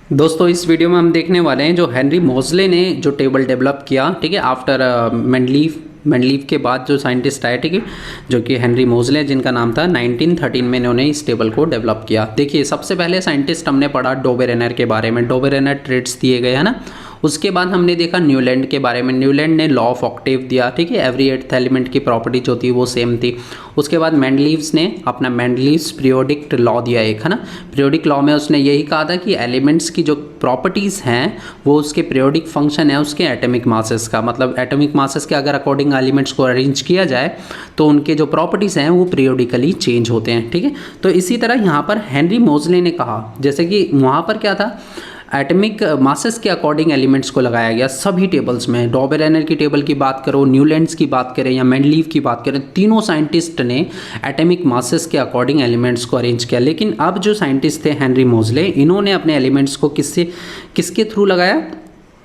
दोस्तों इस वीडियो में हम देखने वाले हैं जो हेनरी मोज़ले ने जो टेबल डेवलप किया, ठीक है, आफ्टर मेंडलीव के बाद जो साइंटिस्ट आए, ठीक है, जो कि हेनरी मोज़ले जिनका नाम था, 1913 में इन्होंने इस टेबल को डेवलप किया। देखिए सबसे पहले साइंटिस्ट हमने पढ़ा डोबेरेनर के बारे में, डोबेरेनर ट्रेड्स दिए गए है ना। उसके बाद हमने देखा न्यूलैंड के बारे में, न्यूलैंड ने लॉ ऑफ ऑक्टेव दिया, ठीक है, एवरी एट्थ एलिमेंट की प्रॉपर्टी जो थी वो सेम थी। उसके बाद मेंडलीव्स ने अपना मेंडलीव्स पीरियोडिक लॉ दिया एक, है ना। पीरियोडिक लॉ में उसने यही कहा था कि एलिमेंट्स की जो प्रॉपर्टीज़ हैं वो उसके पीरियोडिक फंक्शन है उसके एटॉमिक मासेस का, मतलब एटॉमिक मासेस के अगर अकॉर्डिंग एलिमेंट्स को अरेंज किया जाए तो उनके जो प्रॉपर्टीज़ हैं वो पीरियोडिकली चेंज होते हैं, ठीक है। तो इसी तरह यहाँ पर हेनरी मोज़ले ने कहा, जैसे कि वहाँ पर क्या था, एटॉमिक मासेस के अकॉर्डिंग एलिमेंट्स को लगाया गया सभी टेबल्स में। डॉबेरेनर की टेबल की बात करो, न्यूलैंड्स की बात करें या मेंडलीव की बात करें, तीनों साइंटिस्ट ने एटॉमिक मासेस के अकॉर्डिंग एलिमेंट्स को अरेंज किया। लेकिन अब जो साइंटिस्ट थे हेनरी मोज़ले, इन्होंने अपने एलिमेंट्स को किसके थ्रू लगाया,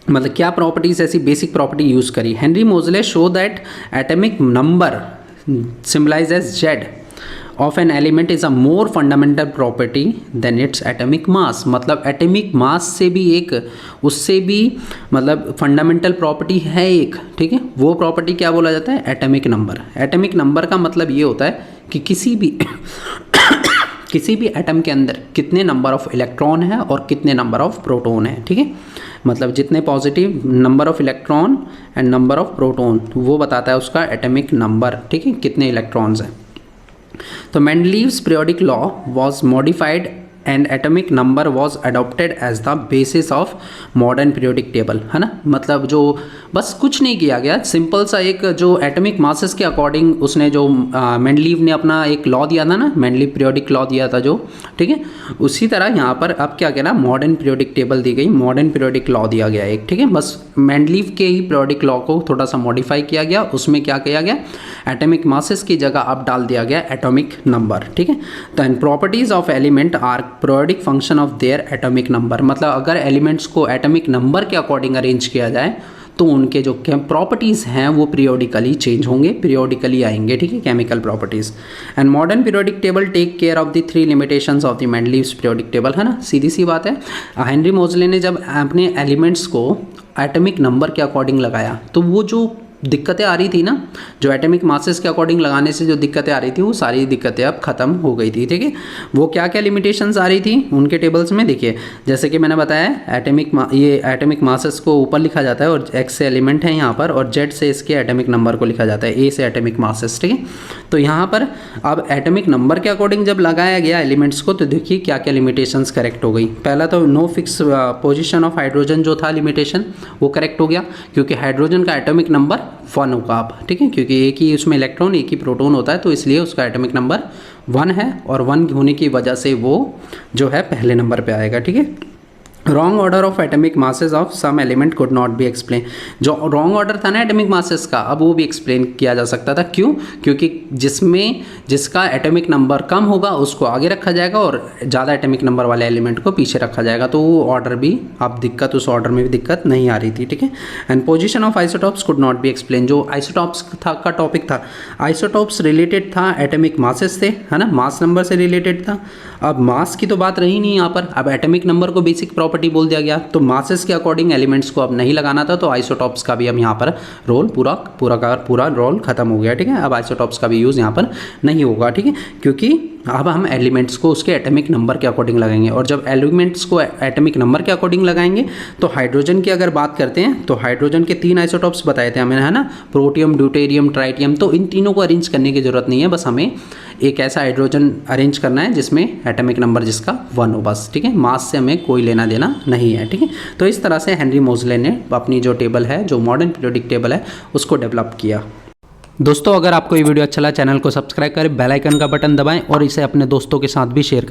मतलब क्या प्रॉपर्टीज़ ऐसी बेसिक प्रॉपर्टी यूज़ करी। Henry Moseley show that atomic number symbolise as Z of an element is a more fundamental property than its atomic mass. मतलब एटॉमिक मास से भी एक, उससे भी मतलब फंडामेंटल प्रॉपर्टी है एक, ठीक है। वो प्रॉपर्टी क्या बोला जाता है, एटॉमिक नंबर। एटॉमिक नंबर का मतलब ये होता है कि किसी भी एटम के अंदर कितने नंबर ऑफ इलेक्ट्रॉन है और कितने नंबर ऑफ प्रोटॉन है, ठीक है। मतलब जितने positive number of electron and number of proton, वो बताता है उसका एटॉमिक नंबर, ठीक है, कितने इलेक्ट्रॉन्स हैं। तो Mendeleev's periodic law was modified and atomic number was adopted as the basis of modern periodic table, है ना। मतलब जो बस कुछ नहीं किया गया, सिंपल सा एक जो एटॉमिक मासेस के अकॉर्डिंग उसने जो मेंडलीव ने अपना एक लॉ दिया था ना, मेंडलीव पीरियोडिक लॉ दिया था जो, ठीक है। उसी तरह यहाँ पर अब क्या कहना, मॉडर्न पीरियोडिक टेबल दी गई, मॉडर्न पीरियोडिक लॉ दिया गया एक, ठीक है। बस मेंडलीव के ही पीरियोडिक लॉ को थोड़ा सा मॉडिफाई किया गया, उसमें क्या किया गया, एटॉमिक मासेस की जगह अब डाल दिया गया एटॉमिक नंबर, ठीक है। Then properties of element are periodic function of their atomic number. मतलब अगर एलिमेंट्स को एटॉमिक नंबर के अकॉर्डिंग अरेंज किया जाए तो उनके जो प्रॉपर्टीज़ हैं वो पीरियोडिकली चेंज होंगे, पीरियोडिकली आएंगे, ठीक है, chemical properties. And modern periodic table take care of the 3 limitations of the Mendeleev's periodic table, है ना। सीधी सी बात है, हेनरी मोज़ले ने जब अपने एलिमेंट्स को एटॉमिक नंबर के अकॉर्डिंग लगाया तो वो जो दिक्कतें आ रही थी ना, जो एटॉमिक मासेस के अकॉर्डिंग लगाने से जो दिक्कतें आ रही थी वो सारी दिक्कतें अब ख़त्म हो गई थी, ठीक है। वो क्या क्या लिमिटेशंस आ रही थी उनके टेबल्स में, देखिए जैसे कि मैंने बताया ये एटॉमिक मासेस को ऊपर लिखा जाता है और एक्स से एलिमेंट है यहाँ पर, और जेड से इसके एटॉमिक नंबर को लिखा जाता है, ए से एटॉमिक मासेस, ठीक है। तो यहाँ पर अब एटॉमिक नंबर के अकॉर्डिंग जब लगाया गया एलिमेंट्स को तो देखिए क्या क्या लिमिटेशंस करेक्ट हो गई। पहला तो no fix position of hydrogen जो था लिमिटेशन वो करेक्ट हो गया, क्योंकि हाइड्रोजन का एटॉमिक नंबर 1 होगा आप, ठीक है, क्योंकि एक ही उसमें इलेक्ट्रॉन एक ही प्रोटॉन होता है तो इसलिए उसका एटॉमिक नंबर 1 है, और 1 होने की वजह से वो जो है पहले नंबर पे आएगा, ठीक है। Wrong order of atomic masses of some element could not be explain. जो रॉन्ग ऑर्डर था ना एटॉमिक मासेस का, अब वो भी एक्सप्लेन किया जा सकता था। क्यों? क्योंकि जिसका एटॉमिक नंबर कम होगा उसको आगे रखा जाएगा और ज़्यादा एटॉमिक नंबर वाले एलिमेंट को पीछे रखा जाएगा, तो वो ऑर्डर भी अब उस ऑर्डर में भी दिक्कत नहीं आ रही थी, ठीक है। And position of isotopes could not be explain. जो आइसोटॉप्स का टॉपिक था, आइसोटॉप्स रिलेटेड था एटॉमिक मासेस से, है ना, मास नंबर से रिलेटेड था। अब मास की तो बात रही नहीं यहाँ पर, अब एटॉमिक नंबर को बेसिक प्रॉपर्टी बोल दिया गया, तो मासेस के अकॉर्डिंग एलिमेंट्स को अब नहीं लगाना था, तो आइसोटॉप्स का भी अब यहाँ पर रोल पूरा रोल खत्म हो गया, ठीक है। अब आइसोटॉप्स का भी यूज़ यहाँ पर नहीं होगा, ठीक है, क्योंकि अब हम एलिमेंट्स को उसके एटॉमिक नंबर के अकॉर्डिंग लगाएंगे, और जब एलिमेंट्स को एटॉमिक नंबर के अकॉर्डिंग लगाएंगे तो हाइड्रोजन की अगर बात करते हैं तो हाइड्रोजन के 3 आइसोटॉप्स बताए थे हमें, है ना, प्रोटियम, ड्यूटेरियम, ट्राइटियम। तो इन तीनों को अरेंज करने की जरूरत नहीं है, बस हमें एक ऐसा हाइड्रोजन अरेंज करना है जिसमें एटॉमिक नंबर जिसका 1 हो, बस, ठीक है। मास से हमें कोई लेना देना नहीं है, ठीक है। तो इस तरह से हेनरी मोज़ले ने अपनी जो टेबल है, जो मॉडर्न पीरियोडिक टेबल है, उसको डेवलप किया। दोस्तों अगर आपको ये वीडियो अच्छा लगा, चैनल को सब्सक्राइब करें, बेल आइकन का बटन दबाएं और इसे अपने दोस्तों के साथ भी शेयर करें।